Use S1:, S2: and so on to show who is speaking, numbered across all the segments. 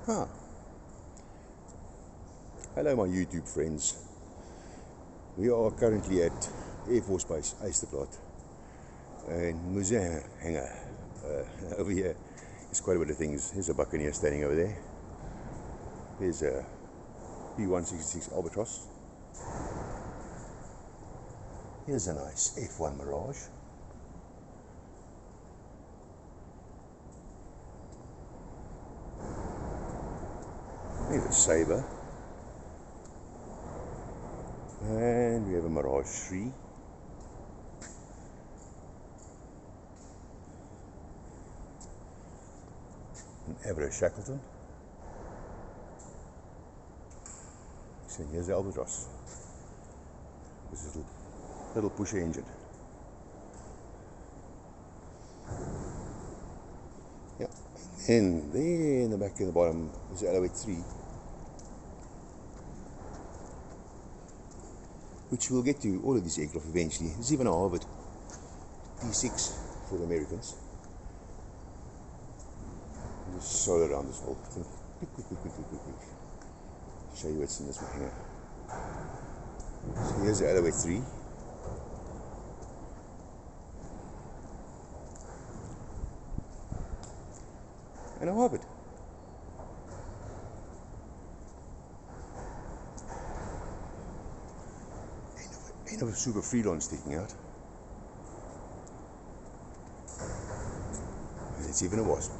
S1: Huh. Hello my YouTube friends. We are currently at Air Force Base, Eysterplaat. And Museum Hangar. Over here is quite a bit of things. There's a Buccaneer standing over there. There's a P-166 Albatross. Here's a nice F1 Mirage. There's a Sabre. And we have a Mirage 3. An Avro Shackleton. So here's the Albatross. This little pusher engine. Yeah. And there in the back in the bottom is the Alouette 3. Which we'll get to all of these aircraft eventually. There's even a Harvard P6 for the Americans. I'll just sail around this whole thing. Quick. Show you what's in this hangar. So here's the Alouette 3. And a Harvard. End of a Super Freelon sticking out. And it's even a Wasp.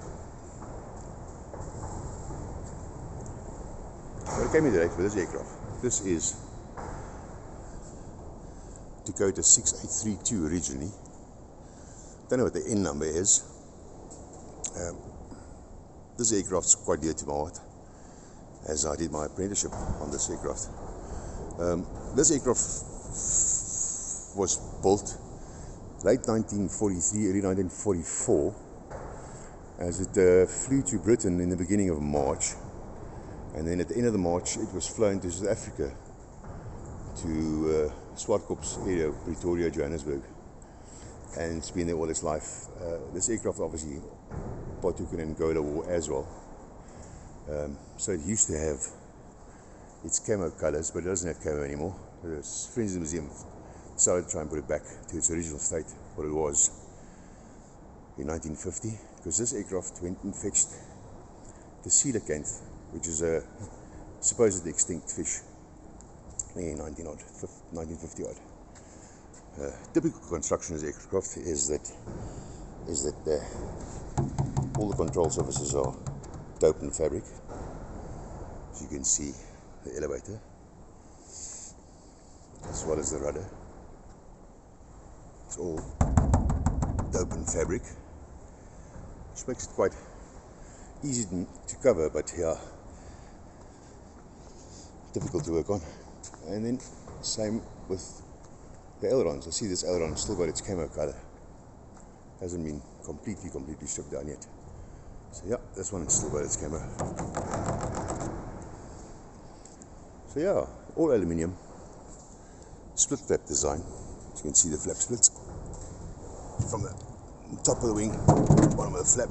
S1: What came in today for this aircraft? This is Dakota 6832 originally. Don't know what the N number is. This aircraft's quite dear to my heart, as I did my apprenticeship on this aircraft. This aircraft was built late 1943, early 1944, as it flew to Britain in the beginning of March, and then at the end of the March it was flown to South Africa, to Swartkops area, Pretoria, Johannesburg, and it's been there all its life. This aircraft obviously partook in Angola War as well, so it used to have its camo colours, but it doesn't have camo anymore. The Friends of the Museum decided to try and put it back to its original state, what it was in 1950, because this aircraft went and fetched the coelacanth, which is a supposedly extinct fish, in 1950 odd. Typical construction of this aircraft is that all the control surfaces are dope and fabric. As you can see, the elevator, as well as the rudder. It's all dope and fabric, which makes it quite easy to cover, but yeah, difficult to work on. And then same with the ailerons. I see this aileron still got its camo color. Hasn't been completely stripped down yet. So yeah, this one still got its camo. So yeah, all aluminium, split flap design. As you can see the flap splits from the top of the wing, bottom of the flap.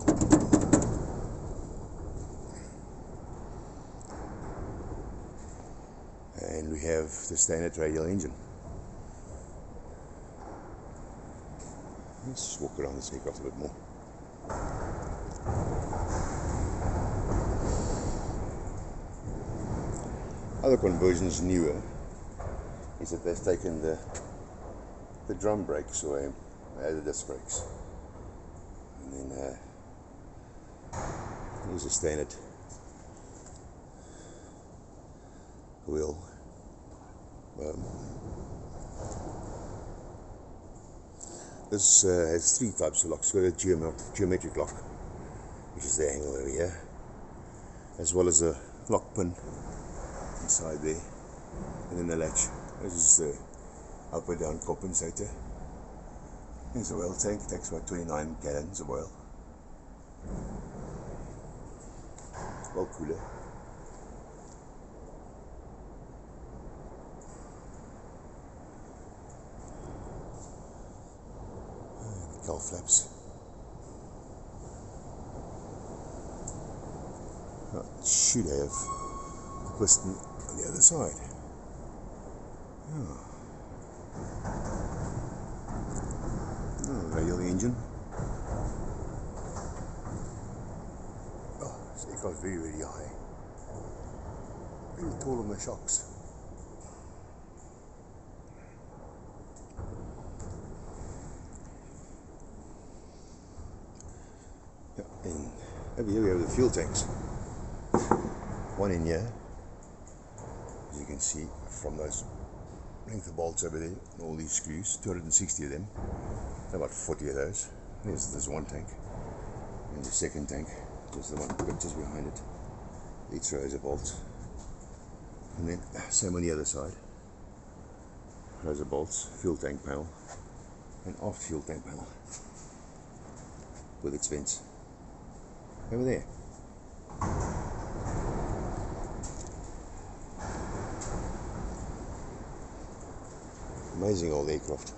S1: And we have the standard radial engine. Let's just walk around this aircraft a bit more. Other conversions newer is that they've taken the drum brakes away, the disc brakes, and then here's a standard wheel. This has three types of locks. It's got a geometric lock, which is the angle over here, as well as a lock pin inside there, and then the latch. This is the up and down compensator. Here's the oil tank. It takes about 29 gallons of oil. Well cooler. Cowl flaps. It should have the piston on the other side. Oh. Oh, radial engine. Oh, this aircraft very, very high. Very tall on the shocks. Yeah, and over here we have the fuel tanks. One in here, as you can see from those length of bolts over there, and all these screws, 260 of them, about 40 of those. There's one tank, and the second tank, just the one just behind it, 8 rows of bolts, and then same on the other side, rows of bolts, fuel tank panel, and aft fuel tank panel, with its vents, over there. Amazing old aircraft.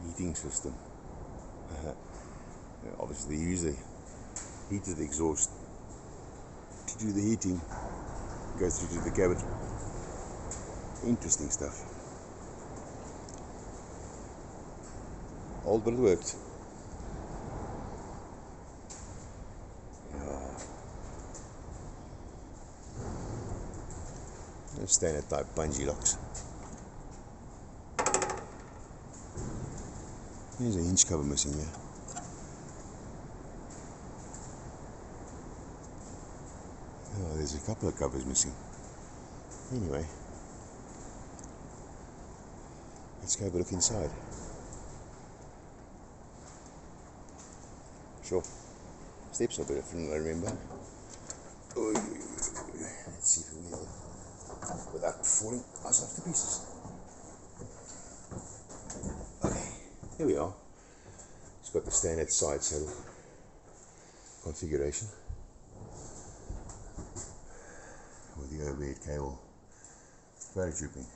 S1: Heating system. Obviously they use the heated exhaust to do the heating, go through to the cabin. Interesting stuff. Old, but it worked. Standard type bungee locks. There's a hinge cover missing here. Oh, there's a couple of covers missing. Anyway, let's go have a look inside. Sure, steps are a bit different than I remember. Let's see if we can get it without falling ourselves to pieces. Okay, here we are. It's got the standard side saddle configuration with the overhead cable paratrooping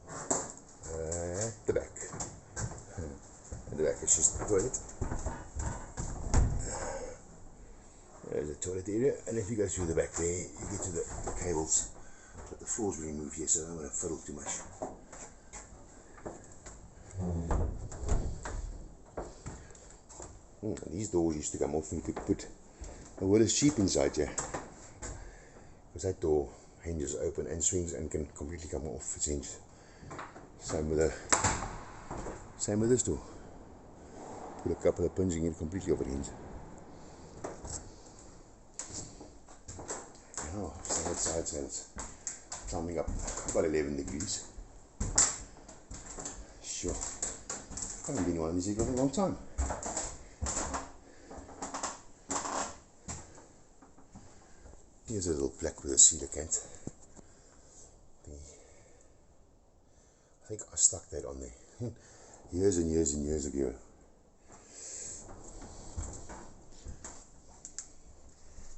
S1: at the back. At the back is just the toilet. There's a toilet area, and if you go through the back there, you get to the cables. But the floor's been removed here, so I don't want to fiddle too much. These doors used to come off, and you could put a Willis sheep inside here. Because that door hinges open and swings and can completely come off its hinge. Same with this door. Put a couple of pins and get it completely off its hinge. Oh, standard side saddles. Climbing up about 11 degrees. Sure. I haven't been in one of these for a long time. Here's a little plaque with a coelacanth. I think I stuck that on there years and years and years ago.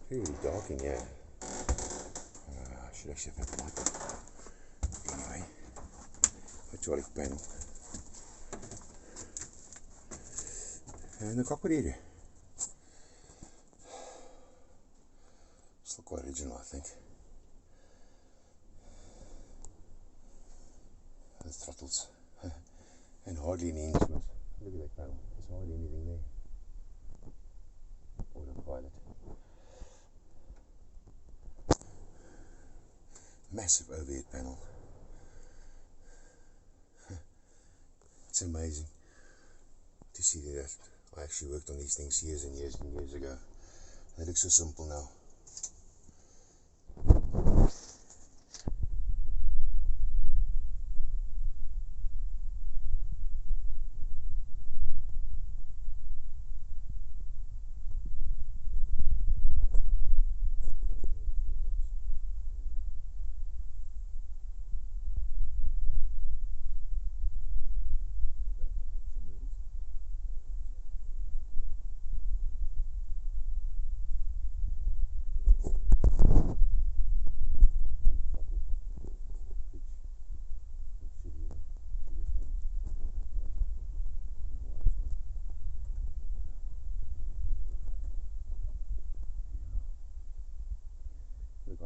S1: Really dark in here. Should actually have had the light. Anyway, hydraulic panel. And the cockpit area. Still quite original, I think. The throttles. And hardly any instruments. Look at that panel. There's hardly anything there. Autopilot. Massive overhead panel. It's amazing to see that I actually worked on these things years and years and years ago. They look so simple now.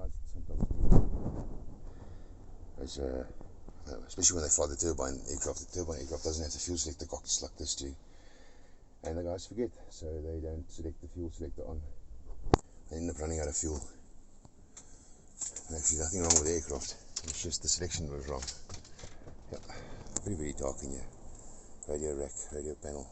S1: guys sometimes do. As, especially when they fly the turbine aircraft. The turbine aircraft doesn't have the fuel selector cocks like this too. And the guys forget, so they don't select the fuel selector on. They end up running out of fuel. And actually nothing wrong with the aircraft. It's just the selection was wrong. Yeah, very, very dark in here. Radio rack, radio panel.